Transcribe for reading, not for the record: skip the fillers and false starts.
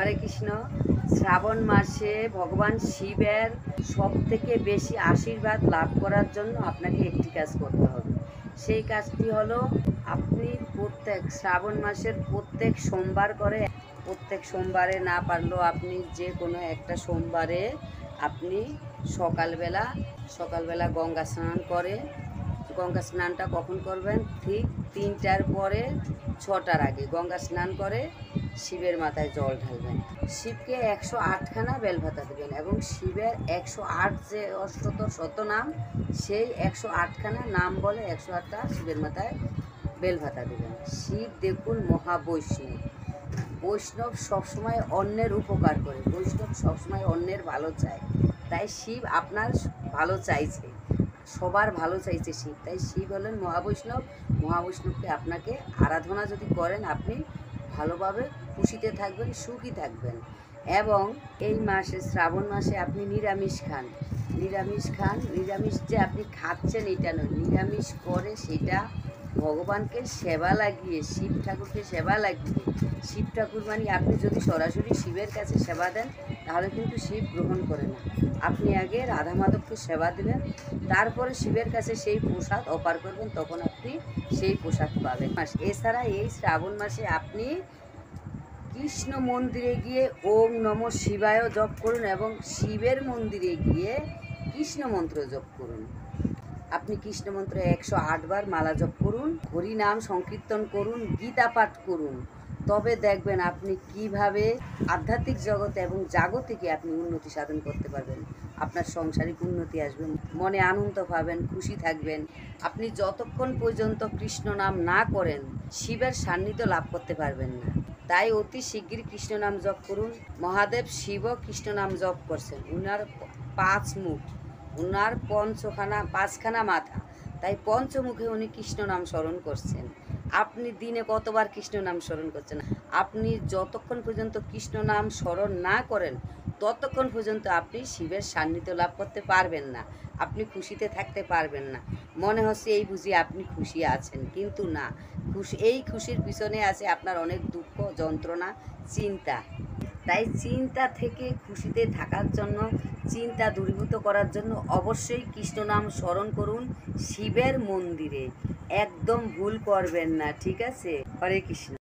হরে কৃষ্ণ। শ্রাবণ মাসে ভগবান শিবের সব থেকে বেশি আশীর্বাদ লাভ করার জন্য আপনাকে একটি কাজ করতে হবে। সেই কাজটি হলো, আপনি প্রত্যেক শ্রাবণ মাসের প্রত্যেক সোমবারে না পারলেও আপনি যে কোনো একটা সোমবারে আপনি সকালবেলা গঙ্গা স্নানটা কখন করবেন? ঠিক 3টার পরে 6টার আগে গঙ্গা স্নান করে শিবের মাথায় জল ঢালবেন। শিবকে 108খানা বেলপাতা দেবেন এবং শিবের 108 যে অষ্টতর শতনাম, সেই 108খানা নাম বলে 108টা শিবের মাথায় বেলপাতা দেবেন। শিব দেখুন বৈষ্ণব সবসময় অন্যের উপকার করে, বৈষ্ণব সবসময় অন্যের ভালো চায়। তাই শিব আপনার ভালো চাইছে, সবার ভালো চাইছে শিব। তাই শিব হলেন মহাবৈষ্ণবকে আপনাকে আরাধনা যদি করেন, আপনি ভালোভাবে খুশিতে থাকবেন, সুখী থাকবেন। এবং এই মাসে, শ্রাবণ মাসে আপনি নিরামিষ খান। নিরামিষ যে আপনি খাচ্ছেন এটা নয়, নিরামিষ করে সেটা ভগবানকে সেবা লাগিয়ে, শিব ঠাকুরকে সেবা লাগিয়ে, শিব ঠাকুর মানে আপনি যদি সরাসরি শিবের কাছে সেবা দেন তাহলে কিন্তু শিব গ্রহণ করে না। আপনি আগে রাধা মাধবকে সেবা দেবেন, তারপরে শিবের কাছে সেই প্রসাদ অর্পণ করবেন, তখন আপনি সেই প্রসাদ পাবেন। এছাড়া এই শ্রাবণ মাসে আপনি কৃষ্ণ মন্দিরে গিয়ে ওম নমঃ শিবায় জপ করুন এবং শিবের মন্দিরে গিয়ে কৃষ্ণ মন্ত্র জপ করুন। আপনি কৃষ্ণ মন্ত্র 108 বার মালা জপ করুন, হরি নাম সংকীর্তন করুন, গীতা পাঠ করুন। তবে দেখবেন আপনি কিভাবে আধ্যাত্মিক জগতে এবং জাগতিকে আপনি উন্নতি সাধন করতে পারবেন। আপনার সাংসারিক উন্নতি আসবে, মনে আনন্দ পাবেন, খুশি থাকবেন। আপনি যতক্ষণ পর্যন্ত কৃষ্ণ নাম না করেন, শিবের সান্নিধ্য লাভ করতে পারবেন না। তাই অতি শিগগির কৃষ্ণ নাম জপ করুন। মহাদেব শিব কৃষ্ণ নাম জপ করছেন, উনার 5 মুখ, উনার 5খানা মাথা, তাই পঞ্চমুখে উনি কৃষ্ণ নাম স্মরণ করছেন। আপনি দিনে কতবার কৃষ্ণ নাম স্মরণ করছেন? আপনি যতক্ষণ পর্যন্ত কৃষ্ণ নাম স্মরণ না করেন, ততক্ষণ পর্যন্ত আপনি শিবের সান্নিধ্য লাভ করতে পারবেন না, আপনি খুশিতে থাকতে পারবেন না। মনে হচ্ছে এই বুঝি আপনি খুশি আছেন, কিন্তু না, এই খুশির পিছনে আছে আপনার অনেক দুঃখ, যন্ত্রণা, চিন্তা। তাই চিন্তা থেকে খুশিতে থাকার জন্য, চিন্তা দূরীভূত করার জন্য অবশ্যই কৃষ্ণ নাম স্মরণ করুন শিবের মন্দিরে। একদম ভুল করবেন না, ঠিক আছে? হরে কৃষ্ণ।